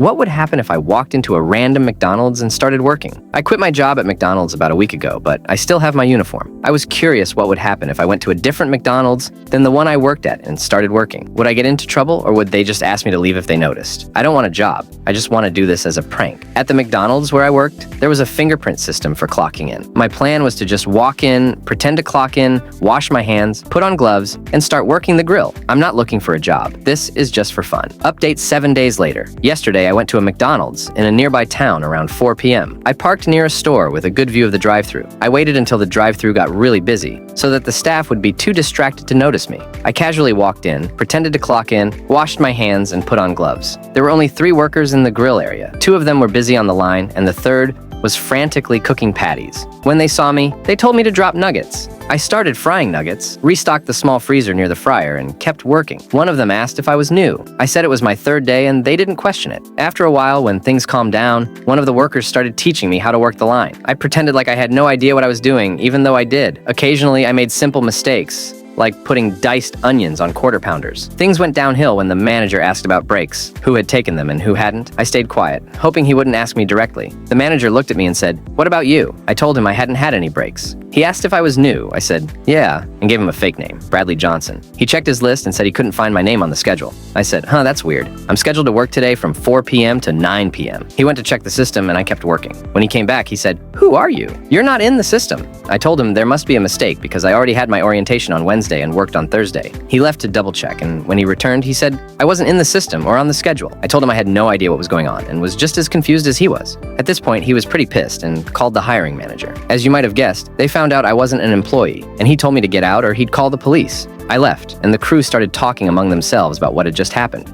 what would happen if I walked into a random McDonald's and started working? I quit my job at McDonald's about a week ago, but I still have my uniform. I was curious what would happen if I went to a different McDonald's than the one I worked at and started working. Would I get into trouble, or would they just ask me to leave if they noticed? I don't want a job. I just want to do this as a prank. At the McDonald's where I worked, there was a fingerprint system for clocking in. My plan was to just walk in, pretend to clock in, wash my hands, put on gloves, and start working the grill. I'm not looking for a job. This is just for fun. Update 7 days later. Yesterday, I went to a McDonald's in a nearby town around 4 p.m. I parked near a store with a good view of the drive-thru. I waited until the drive-thru got really busy so that the staff would be too distracted to notice me. I casually walked in, pretended to clock in, washed my hands, and put on gloves. There were only 3 workers in the grill area. 2 of them were busy on the line, and the third was frantically cooking patties. When they saw me, they told me to drop nuggets. I started frying nuggets, restocked the small freezer near the fryer, and kept working. One of them asked if I was new. I said it was my 3rd day, and they didn't question it. After a while, when things calmed down, one of the workers started teaching me how to work the line. I pretended like I had no idea what I was doing, even though I did. Occasionally, I made simple mistakes, like putting diced onions on quarter pounders. Things went downhill when the manager asked about breaks, who had taken them and who hadn't. I stayed quiet, hoping he wouldn't ask me directly. The manager looked at me and said, "What about you?" I told him I hadn't had any breaks. He asked if I was new. I said, "Yeah," and gave him a fake name, Bradley Johnson. He checked his list and said he couldn't find my name on the schedule. I said, "That's weird. I'm scheduled to work today from 4 p.m. to 9 p.m. He went to check the system and I kept working. When he came back, he said, "Who are you? You're not in the system." I told him there must be a mistake because I already had my orientation on Wednesday and worked on Thursday. He left to double check, and when he returned, he said I wasn't in the system or on the schedule. I told him I had no idea what was going on and was just as confused as he was. At this point, he was pretty pissed and called the hiring manager. As you might have guessed, they found out I wasn't an employee, and he told me to get out or he'd call the police. I left, and the crew started talking among themselves about what had just happened.